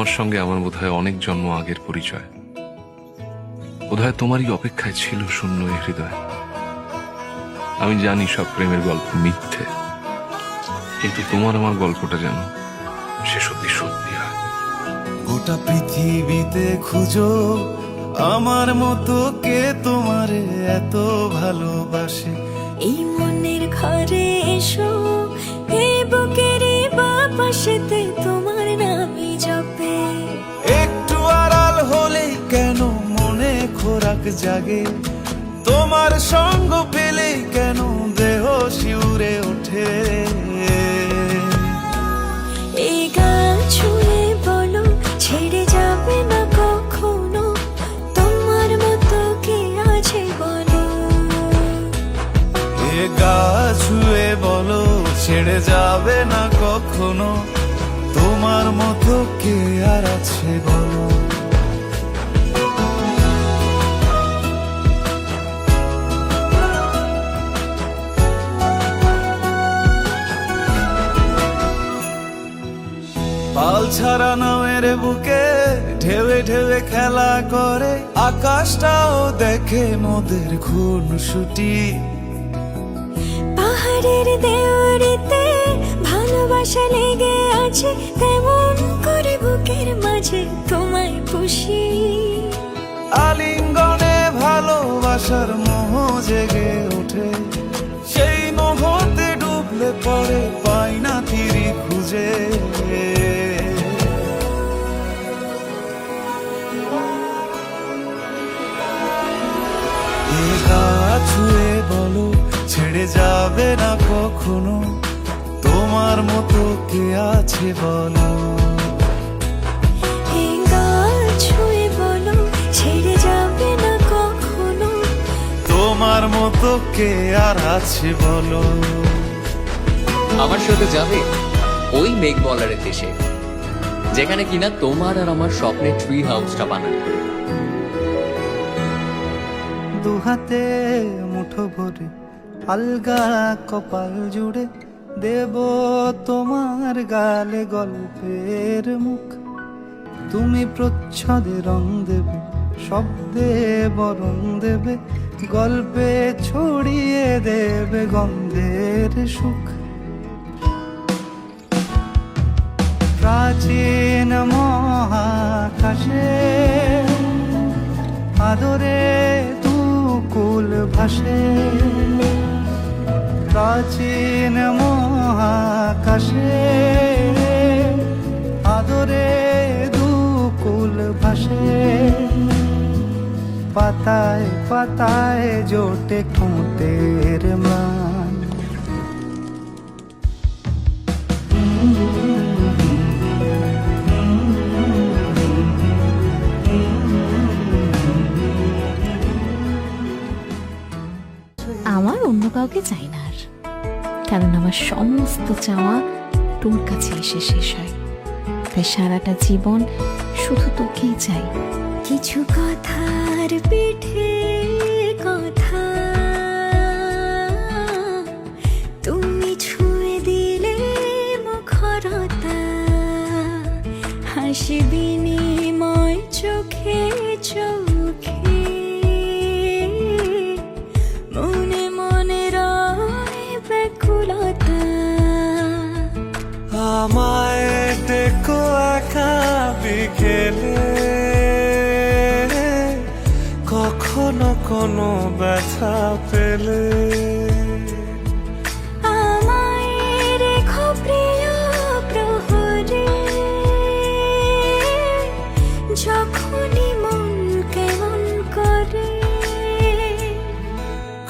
তোমার সঙ্গে আমার বোধহয় অনেক জন্ম আগের পরিচয়। বোধহয় তোমারই অপেক্ষায় ছিল শূন্য এ হৃদয়। আমি জানি সব প্রেমের গল্প মিথ্যে, কিন্তু তোমার আমার গল্পটা যেন সে সত্যি সত্যি হয়। গোটা পৃথিবীতে খুঁজো আমার মতো কে তোমারে এত ভালোবাসে। এই মনের ঘরে এসো, এই বুকের বাপাশেতে তোমার নামই জপে। একটু আড়াল হলেই কেন মনে খোরাক জাগে, তোমার সঙ্গ পেলেই কেন দেহ শিউরে ওঠে। এই গান ছুঁয়ে বলো ছেড়ে যাবে না কখনো, তোমার মতো কে আছে বলো। এ গা ছুঁয়ে বলো ছেড়ে যাবে না কখনো, তোমার মতো কে আর আছে বলো। পাল ছাড়া নামের বুকে ঢেউে ঢেউে খেলা করে, আকাশটাও দেখে মোদের খুনসুটি। পাহাড়ের দেওয়ারিতে ভালোবাসা লেগে আছে, তেমন করে বুকের মাঝে তোমায় পুষি। আলিঙ্গনে ভালোবাসার মোহ জেগে ওঠে, সেই মোহতে ডুবলে পড়ে পাই না তীরি খুঁজে। এ গা ছুঁয়ে বলো ছেড়ে যাবে না কখনো, তোমার মতো কে আছে বলো। এই গান ছুঁয়ে বলো ছেড়ে যাবে না কখনো, তোমার মতো কে আর আছে বলো। আমার সাথে যাবে ওই মেঘমলারের দেশে, যেখানে কিনা তোমার আর আমার স্বপ্নের ট্রি হাউসটা বানানো। দুহাতে মুঠো ভরে আলগা কপাল জুড়ে দেব তোমার গালে গল্পের মুখ। তুমি প্রচ্ছদে রং দেবে, শব্দে বরং দেবে, গল্পে ছড়িয়ে দেবে গন্ধের সুখ। প্রাচীন মহাকাশে আদরে কুল ভাসে, প্রাচীন মহাকাশে আদরে দুকুল ভাসে। পাতায় পাতায় জোটে ঠোঁটের ম্লান, আমার অন্য কাউকে চাই না আর, কারণ আমার সমস্ত চাওয়া তোর কাছে এসে শেষ হয়। তাই সারাটা জীবন শুধু তোকেই চাই। কিছু কথার পিঠে কথা তুমি ছুঁয়ে দিলে মুখরতা, হাসি বিনিময় চোখে চোখে, মনে মনে রয় ব্যাকুলতা। আমায় দেখো একা বিকেলে, কখনো কোনো ব্যথা পেলে। আমায় রেখো প্রিয় প্রহরে, যখনই মন কেমন করে।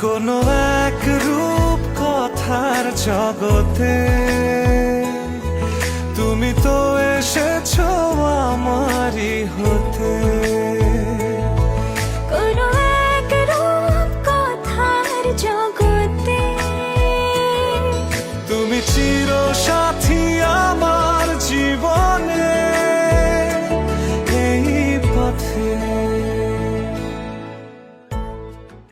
কোনো এক রূপ কথার জগতে তুমি তো এসেছো আমারই হতে।